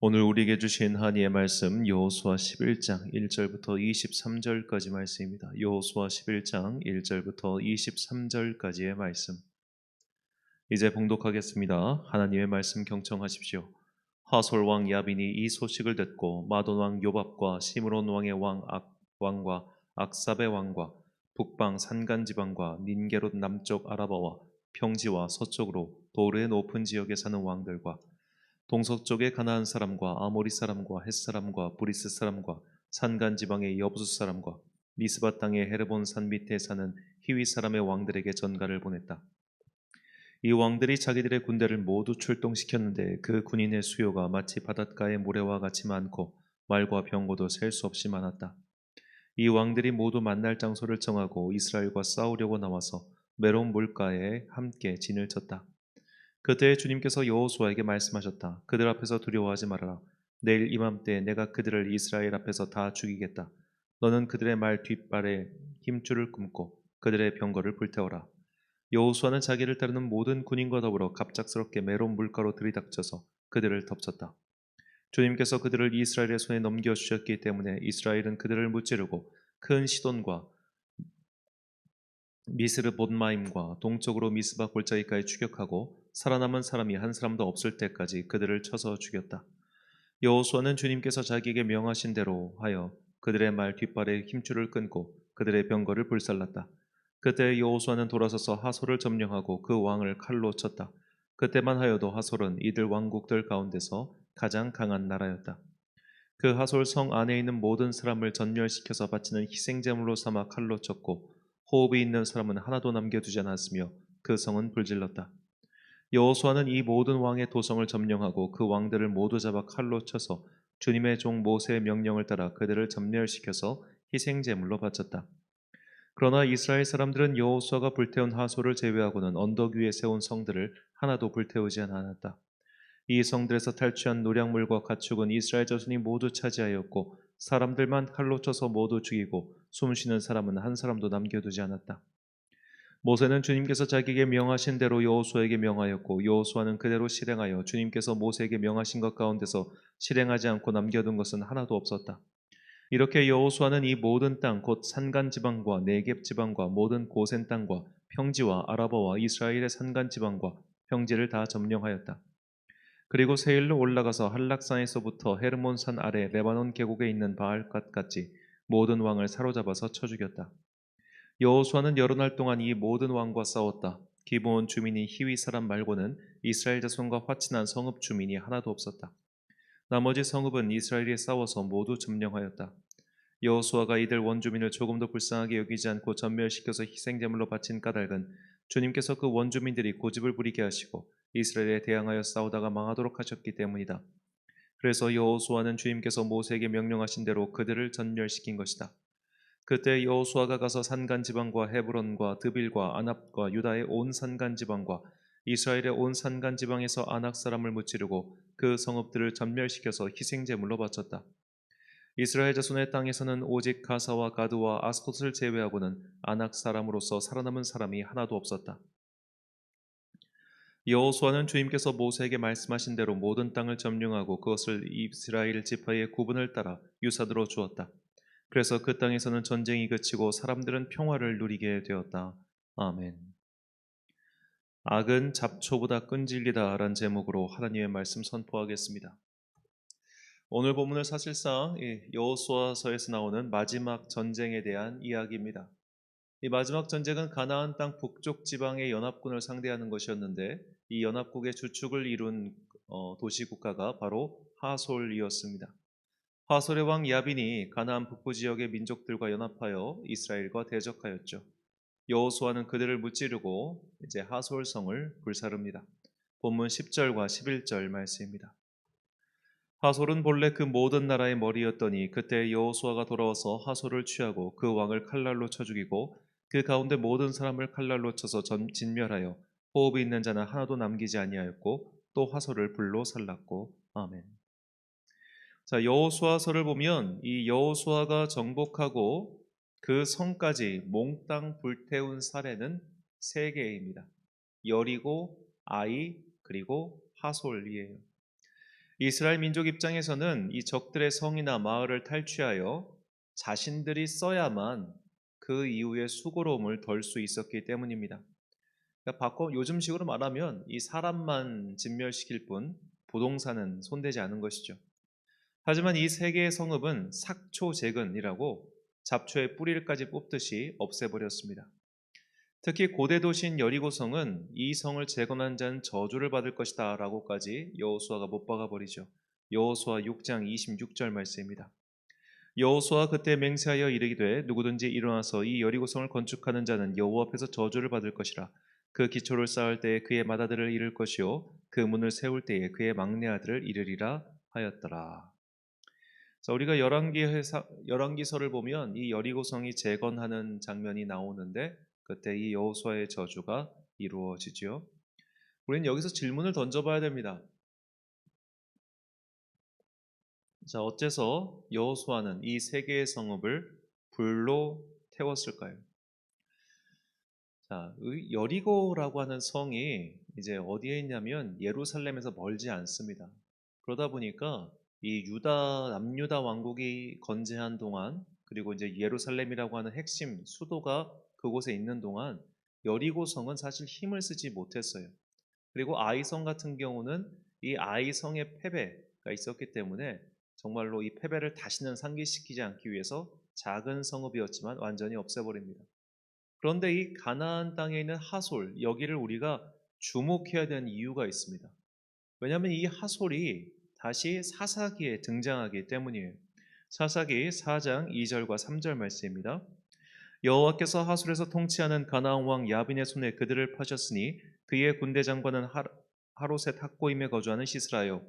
오늘 우리에게 주신 하나님의 말씀 여호수아 11장 1절부터 23절까지 말씀입니다. 여호수아 11장 1절부터 23절까지의 말씀. 이제 봉독하겠습니다. 하나님의 말씀 경청하십시오. 하솔 왕 야빈이 이 소식을 듣고 마돈 왕 요밥과 시므론 왕의 왕과 악삽의 왕과 북방 산간 지방과 닌게롯 남쪽 아라바와 평지와 서쪽으로 도르의 높은 지역에 사는 왕들과 동서쪽의 가나안 사람과 아모리 사람과 헷 사람과 브리스 사람과 산간 지방의 여부수 사람과 미스바 땅의 헤르본 산 밑에 사는 히위 사람의 왕들에게 전가를 보냈다. 이 왕들이 자기들의 군대를 모두 출동시켰는데 그 군인의 수요가 마치 바닷가의 모래와 같이 많고 말과 병거도 셀 수 없이 많았다. 이 왕들이 모두 만날 장소를 정하고 이스라엘과 싸우려고 나와서 메론 물가에 함께 진을 쳤다. 그때 주님께서 여호수아에게 말씀하셨다. 그들 앞에서 두려워하지 말아라. 내일 이맘때 내가 그들을 이스라엘 앞에서 다 죽이겠다. 너는 그들의 말 뒷발에 힘줄을 끊고 그들의 병거를 불태워라. 여호수아는 자기를 따르는 모든 군인과 더불어 갑작스럽게 메론 물가로 들이닥쳐서 그들을 덮쳤다. 주님께서 그들을 이스라엘의 손에 넘겨주셨기 때문에 이스라엘은 그들을 무찌르고 큰 시돈과 미스르 본마임과 동쪽으로 미스바 골짜기까지 추격하고 살아남은 사람이 한 사람도 없을 때까지 그들을 쳐서 죽였다. 여호수아는 주님께서 자기에게 명하신 대로 하여 그들의 말 뒷발에 힘줄을 끊고 그들의 병거를 불살랐다. 그때 여호수아는 돌아서서 하솔을 점령하고 그 왕을 칼로 쳤다. 그때만 하여도 하솔은 이들 왕국들 가운데서 가장 강한 나라였다. 그 하솔 성 안에 있는 모든 사람을 전멸시켜서 바치는 희생제물로 삼아 칼로 쳤고 호흡이 있는 사람은 하나도 남겨두지 않았으며 그 성은 불질렀다. 여호수아는 이 모든 왕의 도성을 점령하고 그 왕들을 모두 잡아 칼로 쳐서 주님의 종 모세의 명령을 따라 그들을 전멸시켜서 희생제물로 바쳤다. 그러나 이스라엘 사람들은 여호수아가 불태운 하솔을 제외하고는 언덕 위에 세운 성들을 하나도 불태우지 않았다. 이 성들에서 탈취한 노략물과 가축은 이스라엘 자손이 모두 차지하였고 사람들만 칼로 쳐서 모두 죽이고 숨쉬는 사람은 한 사람도 남겨두지 않았다. 모세는 주님께서 자기에게 명하신 대로 여호수아에게 명하였고 여호수아는 그대로 실행하여 주님께서 모세에게 명하신 것 가운데서 실행하지 않고 남겨둔 것은 하나도 없었다. 이렇게 여호수아는 이 모든 땅 곧 산간 지방과 네겝 지방과 모든 고센 땅과 평지와 아라바와 이스라엘의 산간 지방과 평지를 다 점령하였다. 그리고 세일로 올라가서 한락산에서부터 헤르몬산 아래 레바논 계곡에 있는 바알갓까지 모든 왕을 사로잡아서 쳐 죽였다. 여호수아는 여러 날 동안 이 모든 왕과 싸웠다. 기브온 주민인 히위 사람 말고는 이스라엘 자손과 화친한 성읍 주민이 하나도 없었다. 나머지 성읍은 이스라엘이 싸워서 모두 점령하였다. 여호수아가 이들 원주민을 조금도 불쌍하게 여기지 않고 전멸시켜서 희생제물로 바친 까닭은 주님께서 그 원주민들이 고집을 부리게 하시고 이스라엘에 대항하여 싸우다가 망하도록 하셨기 때문이다. 그래서 여호수아는 주님께서 모세에게 명령하신 대로 그들을 전멸시킨 것이다. 그때 여호수아가 가서 산간 지방과 헤브론과 드빌과 아납과 유다의 온 산간 지방과 이스라엘의 온 산간 지방에서 아낙 사람을 무찌르고 그 성읍들을 전멸시켜서 희생제물로 바쳤다. 이스라엘 자손의 땅에서는 오직 가사와 가드와 아스돗을 제외하고는 아낙 사람으로서 살아남은 사람이 하나도 없었다. 여호수아는 주님께서 모세에게 말씀하신 대로 모든 땅을 점령하고 그것을 이스라엘 지파의 구분을 따라 유산으로 주었다. 그래서 그 땅에서는 전쟁이 그치고 사람들은 평화를 누리게 되었다. 아멘. 악은 잡초보다 끈질기다라는 제목으로 하나님의 말씀 선포하겠습니다. 오늘 본문은 사실상 여호수아서에서 나오는 마지막 전쟁에 대한 이야기입니다. 이 마지막 전쟁은 가나안 땅 북쪽 지방의 연합군을 상대하는 것이었는데 이 연합국의 주축을 이룬 도시 국가가 바로 하솔이었습니다. 하솔의 왕 야빈이 가나안 북부 지역의 민족들과 연합하여 이스라엘과 대적하였죠. 여호수아는 그들을 무찌르고 이제 하솔성을 불사릅니다. 본문 10절과 11절 말씀입니다. 하솔은 본래 그 모든 나라의 머리였더니 그때 여호수아가 돌아와서 하솔을 취하고 그 왕을 칼날로 쳐 죽이고 그 가운데 모든 사람을 칼날로 쳐서 진멸하여 호흡이 있는 자는 하나도 남기지 아니하였고 또 하솔을 불로 살랐고 아멘. 자, 여호수아서를 보면 이 여호수아가 정복하고 그 성까지 몽땅 불태운 사례는 세 개입니다. 여리고, 아이, 그리고 하솔이에요. 이스라엘 민족 입장에서는 이 적들의 성이나 마을을 탈취하여 자신들이 써야만 그 이후에 수고로움을 덜 수 있었기 때문입니다. 그러니까 요즘식으로 말하면 이 사람만 진멸시킬 뿐 부동산은 손대지 않은 것이죠. 하지만 이 세 개의 성읍은 sak초재근이라고 잡초의 뿌리를까지 뽑듯이 없애버렸습니다. 특히 고대 도시인 여리고성은 이 성을 재건한 자는 저주를 받을 것이다 라고까지 여호수아가 못 박아 버리죠. 여호수아 6장 26절 말씀입니다. 여호수아 그때 맹세하여 이르기되 누구든지 일어나서 이 여리고성을 건축하는 자는 여호와 앞에서 저주를 받을 것이라. 그 기초를 쌓을 때에 그의 맏아들을 이룰 것이요 그 문을 세울 때에 그의 막내 아들을 이르리라 하였더라. 자, 우리가 열왕기서를 보면 이 여리고성이 재건하는 장면이 나오는데 그때 이 여호수아의 저주가 이루어지지요. 우리는 여기서 질문을 던져봐야 됩니다. 자, 어째서 여호수아는 이 세 개의 성읍을 불로 태웠을까요? 자, 여리고라고 하는 성이 이제 어디에 있냐면 예루살렘에서 멀지 않습니다. 그러다 보니까 이 남유다 왕국이 건재한 동안 그리고 이제 예루살렘이라고 하는 핵심 수도가 그곳에 있는 동안 여리고성은 사실 힘을 쓰지 못했어요. 그리고 아이성 같은 경우는 이 아이성의 패배가 있었기 때문에 정말로 이 패배를 다시는 상기시키지 않기 위해서 작은 성읍이었지만 완전히 없애버립니다. 그런데 이 가나안 땅에 있는 하솔, 여기를 우리가 주목해야 되는 이유가 있습니다. 왜냐하면 이 하솔이 다시 사사기에 등장하기 때문이에요. 사사기 4장 2절과 3절 말씀입니다. 여호와께서 하솔에서 통치하는 가나안 왕 야빈의 손에 그들을 파셨으니 그의 군대 장관은 하롯의 탁고임에 거주하는 시스라요.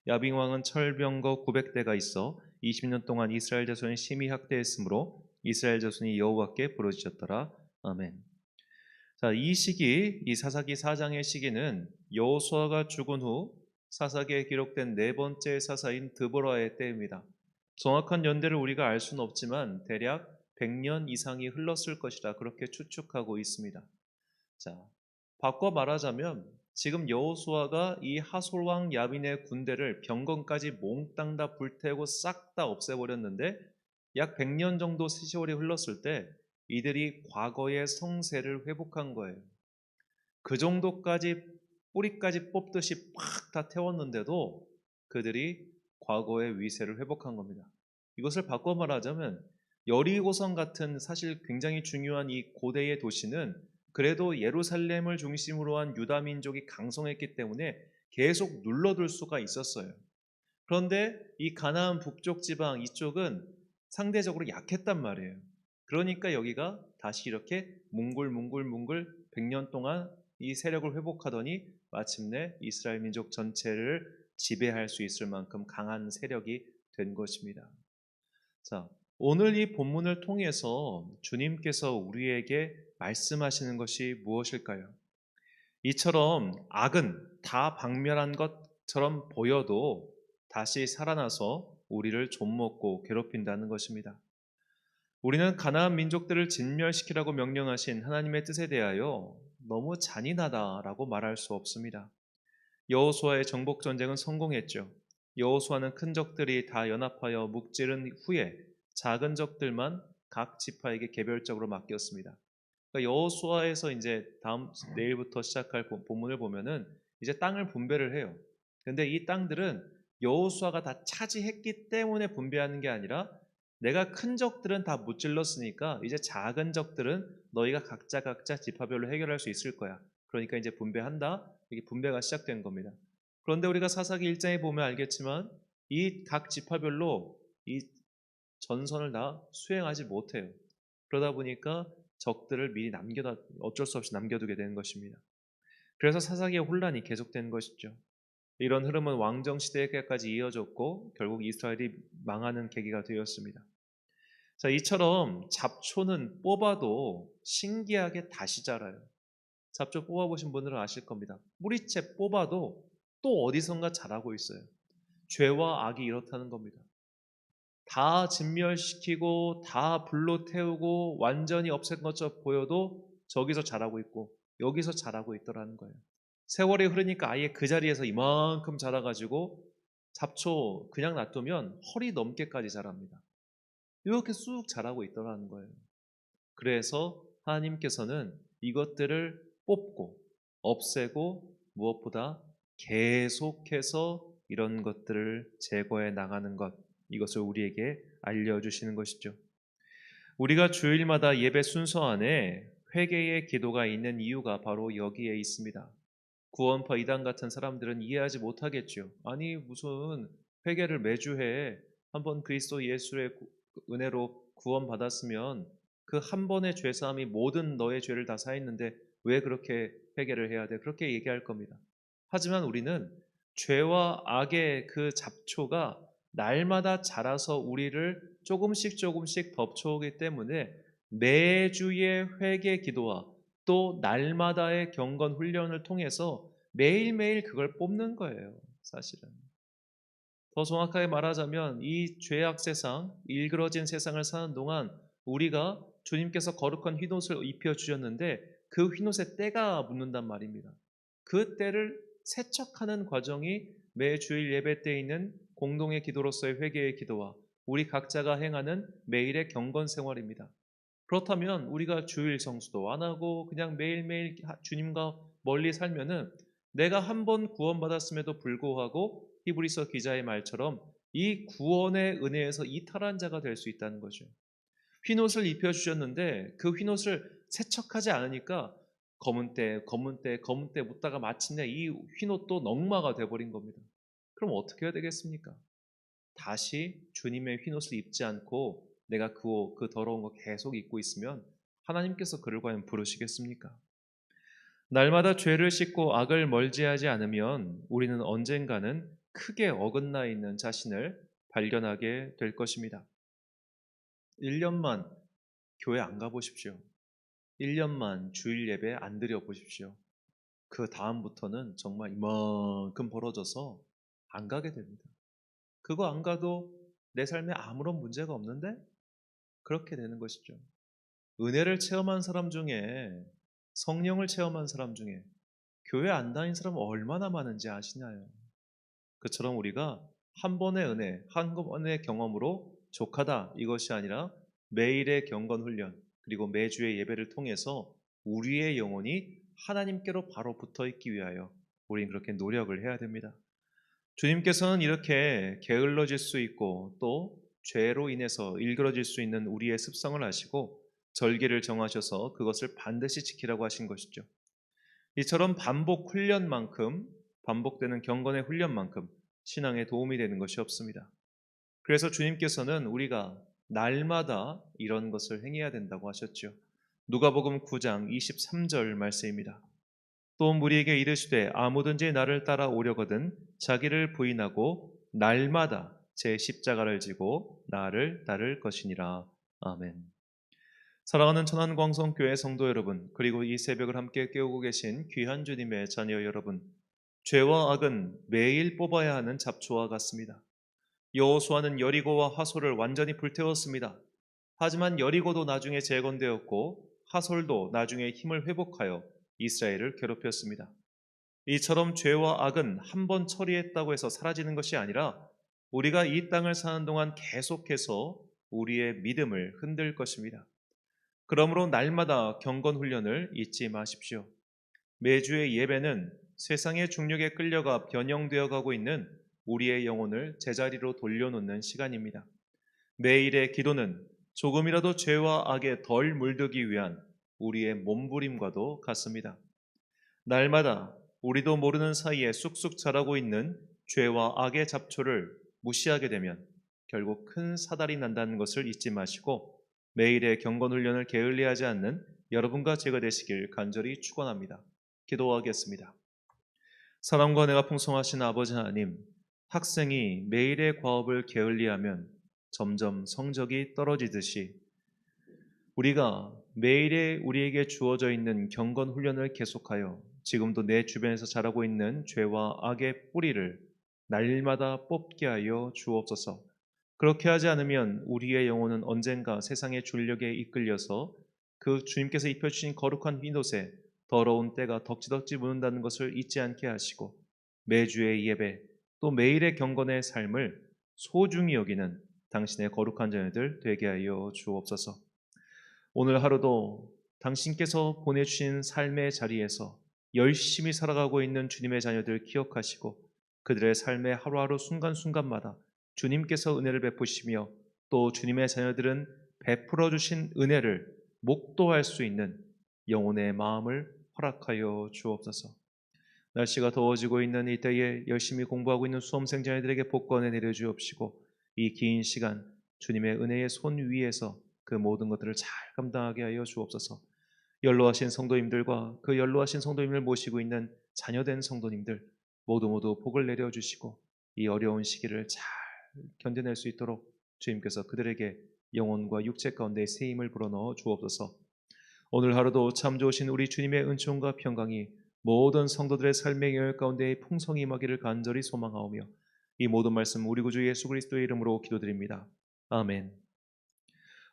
야빈 왕은 철병거 900대가 있어 20년 동안 이스라엘 자손을 심히 학대했으므로 이스라엘 자손이 여호와께 부르짖었더라. 아멘. 자, 이 시기, 이 사사기 4장의 시기는 여호수아가 죽은 후 사사기에 기록된 네 번째 사사인 드보라의 때입니다. 정확한 연대를 우리가 알 수는 없지만 대략 100년 이상이 흘렀을 것이라 그렇게 추측하고 있습니다. 자, 바꿔 말하자면 지금 여호수아가 이 하솔 왕 야빈의 군대를 병건까지 몽땅 다 불태우고 싹 다 없애버렸는데 약 100년 정도 세월이 흘렀을 때 이들이 과거의 성세를 회복한 거예요. 그 정도까지 뿌리까지 뽑듯이 팍 다 태웠는데도 그들이 과거의 위세를 회복한 겁니다. 이것을 바꿔 말하자면 여리고성 같은 사실 굉장히 중요한 이 고대의 도시는 그래도 예루살렘을 중심으로 한 유다 민족이 강성했기 때문에 계속 눌러둘 수가 있었어요. 그런데 이 가나안 북쪽 지방 이쪽은 상대적으로 약했단 말이에요. 그러니까 여기가 다시 이렇게 뭉글뭉글뭉글 100년 동안 이 세력을 회복하더니 마침내 이스라엘 민족 전체를 지배할 수 있을 만큼 강한 세력이 된 것입니다. 자, 오늘 이 본문을 통해서 주님께서 우리에게 말씀하시는 것이 무엇일까요? 이처럼 악은 다 박멸한 것처럼 보여도 다시 살아나서 우리를 좀먹고 괴롭힌다는 것입니다. 우리는 가나안 민족들을 진멸시키라고 명령하신 하나님의 뜻에 대하여 너무 잔인하다라고 말할 수 없습니다. 여호수아의 정복 전쟁은 성공했죠. 여호수아는 큰 적들이 다 연합하여 묵지른 후에 작은 적들만 각 지파에게 개별적으로 맡겼습니다. 그러니까 여호수아에서 이제 내일부터 시작할 본문을 보면은 이제 땅을 분배를 해요. 근데 이 땅들은 여호수아가 다 차지했기 때문에 분배하는 게 아니라 내가 큰 적들은 다 무찔렀으니까 이제 작은 적들은 너희가 각자 지파별로 해결할 수 있을 거야. 그러니까 이제 분배한다. 이게 분배가 시작된 겁니다. 그런데 우리가 사사기 1장에 보면 알겠지만 이 각 지파별로 이 전선을 다 수행하지 못해요. 그러다 보니까 적들을 미리 어쩔 수 없이 남겨두게 되는 것입니다. 그래서 사사기의 혼란이 계속되는 것이죠. 이런 흐름은 왕정 시대까지 이어졌고 결국 이스라엘이 망하는 계기가 되었습니다. 자, 이처럼 잡초는 뽑아도 신기하게 다시 자라요. 잡초 뽑아보신 분들은 아실 겁니다. 뿌리채 뽑아도 또 어디선가 자라고 있어요. 죄와 악이 이렇다는 겁니다. 다 진멸시키고 다 불로 태우고 완전히 없앤 것처럼 보여도 저기서 자라고 있고 여기서 자라고 있더라는 거예요. 세월이 흐르니까 아예 그 자리에서 이만큼 자라가지고 잡초 그냥 놔두면 허리 넘게까지 자랍니다. 이렇게 쑥 자라고 있더라는 거예요. 그래서 하나님께서는 이것들을 뽑고 없애고 무엇보다 계속해서 이런 것들을 제거해 나가는 것, 이것을 우리에게 알려주시는 것이죠. 우리가 주일마다 예배 순서 안에 회개의 기도가 있는 이유가 바로 여기에 있습니다. 구원파 이단 같은 사람들은 이해하지 못하겠죠. 아니 무슨 회개를 매주 해. 한번 그리스도 예수의 은혜로 구원받았으면 그 한 번의 죄사함이 모든 너의 죄를 다 사했는데 왜 그렇게 회개를 해야 돼? 그렇게 얘기할 겁니다. 하지만 우리는 죄와 악의 그 잡초가 날마다 자라서 우리를 조금씩 조금씩 덮쳐오기 때문에 매주의 회개 기도와 또 날마다의 경건 훈련을 통해서 매일매일 그걸 뽑는 거예요, 사실은. 더 정확하게 말하자면 이 죄악 세상, 일그러진 세상을 사는 동안 우리가 주님께서 거룩한 휘옷을 입혀 주셨는데 그 휘옷에 때가 묻는단 말입니다. 그 때를 세척하는 과정이 매 주일 예배 때 있는 공동의 기도로서의 회개의 기도와 우리 각자가 행하는 매일의 경건 생활입니다. 그렇다면 우리가 주일 성수도 안 하고 그냥 매일매일 주님과 멀리 살면은 내가 한 번 구원받았음에도 불구하고 히브리서 기자의 말처럼 이 구원의 은혜에서 이탈한 자가 될 수 있다는 거죠. 흰옷을 입혀주셨는데 그 흰옷을 세척하지 않으니까 검은 때 묻다가 마침내 이 흰옷도 넝마가 돼버린 겁니다. 그럼 어떻게 해야 되겠습니까? 다시 주님의 흰옷을 입지 않고 내가 그 더러운 거 계속 입고 있으면 하나님께서 그를 과연 부르시겠습니까? 날마다 죄를 씻고 악을 멀지하지 않으면 우리는 언젠가는 크게 어긋나 있는 자신을 발견하게 될 것입니다. 1년만 교회 안 가보십시오. 1년만 주일 예배 안 드려보십시오. 그 다음부터는 정말 이만큼 벌어져서 안 가게 됩니다. 그거 안 가도 내 삶에 아무런 문제가 없는데 그렇게 되는 것이죠. 은혜를 체험한 사람 중에 성령을 체험한 사람 중에 교회 안 다닌 사람 얼마나 많은지 아시나요? 그처럼 우리가 한 번의 은혜, 한 번의 경험으로 족하다 이것이 아니라 매일의 경건 훈련 그리고 매주의 예배를 통해서 우리의 영혼이 하나님께로 바로 붙어 있기 위하여 우리는 그렇게 노력을 해야 됩니다. 주님께서는 이렇게 게을러질 수 있고 또 죄로 인해서 일그러질 수 있는 우리의 습성을 아시고 절기를 정하셔서 그것을 반드시 지키라고 하신 것이죠. 이처럼 반복되는 경건의 훈련만큼 신앙에 도움이 되는 것이 없습니다. 그래서 주님께서는 우리가 날마다 이런 것을 행해야 된다고 하셨죠. 누가복음 9장 23절 말씀입니다. 또 무리에게 이르시되 아무든지 나를 따라오려거든 자기를 부인하고 날마다 제 십자가를 지고 나를 따를 것이니라. 아멘. 사랑하는 천안광성교회 성도 여러분, 그리고 이 새벽을 함께 깨우고 계신 귀한 주님의 자녀 여러분, 죄와 악은 매일 뽑아야 하는 잡초와 같습니다. 여호수아는 여리고와 하솔을 완전히 불태웠습니다. 하지만 여리고도 나중에 재건되었고 하솔도 나중에 힘을 회복하여 이스라엘을 괴롭혔습니다. 이처럼 죄와 악은 한 번 처리했다고 해서 사라지는 것이 아니라 우리가 이 땅을 사는 동안 계속해서 우리의 믿음을 흔들 것입니다. 그러므로 날마다 경건 훈련을 잊지 마십시오. 매주의 예배는 세상의 중력에 끌려가 변형되어 가고 있는 우리의 영혼을 제자리로 돌려놓는 시간입니다. 매일의 기도는 조금이라도 죄와 악에 덜 물들기 위한 우리의 몸부림과도 같습니다. 날마다 우리도 모르는 사이에 쑥쑥 자라고 있는 죄와 악의 잡초를 무시하게 되면 결국 큰 사달이 난다는 것을 잊지 마시고 매일의 경건 훈련을 게을리하지 않는 여러분과 제가 되시길 간절히 축원합니다. 기도하겠습니다. 사랑과 내가 풍성하신 아버지 하나님, 학생이 매일의 과업을 게을리하면 점점 성적이 떨어지듯이 우리가 매일에 우리에게 주어져 있는 경건 훈련을 계속하여 지금도 내 주변에서 자라고 있는 죄와 악의 뿌리를 날마다 뽑게 하여 주옵소서. 그렇게 하지 않으면 우리의 영혼은 언젠가 세상의 줄력에 이끌려서 그 주님께서 입혀주신 거룩한 흰옷에 더러운 때가 덕지덕지 묻는다는 것을 잊지 않게 하시고 매주의 예배, 또 매일의 경건의 삶을 소중히 여기는 당신의 거룩한 자녀들 되게 하여 주옵소서. 오늘 하루도 당신께서 보내주신 삶의 자리에서 열심히 살아가고 있는 주님의 자녀들 기억하시고 그들의 삶의 하루하루 순간순간마다 주님께서 은혜를 베푸시며 또 주님의 자녀들은 베풀어 주신 은혜를 목도할 수 있는 영혼의 마음을 허락하여 주옵소서. 날씨가 더워지고 있는 이때에 열심히 공부하고 있는 수험생 자녀들에게 복권에 내려주옵시고 이 긴 시간 주님의 은혜의 손 위에서 그 모든 것들을 잘 감당하게 하여 주옵소서. 연로하신 성도님들과 그 연로하신 성도님을 모시고 있는 자녀된 성도님들 모두 복을 내려주시고 이 어려운 시기를 잘 견뎌낼 수 있도록 주님께서 그들에게 영혼과 육체 가운데 새 힘을 불어넣어 주옵소서. 오늘 하루도 참 좋으신 우리 주님의 은총과 평강이 모든 성도들의 삶의 영역 가운데 풍성히 임하기를 간절히 소망하오며 이 모든 말씀 우리 구주 예수 그리스도의 이름으로 기도드립니다. 아멘.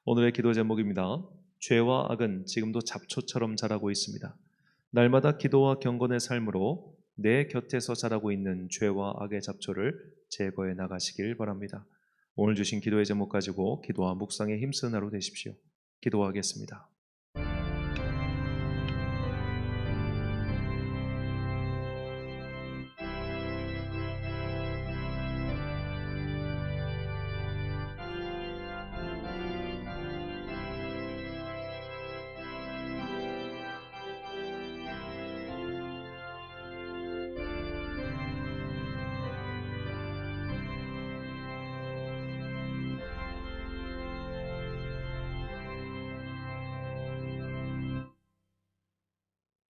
오늘의 기도 제목입니다. 죄와 악은 지금도 잡초처럼 자라고 있습니다. 날마다 기도와 경건의 삶으로 내 곁에서 자라고 있는 죄와 악의 잡초를 제거해 나가시길 바랍니다. 오늘 주신 기도의 제목 가지고 기도와 묵상에 힘쓰는 하루 되십시오. 기도하겠습니다.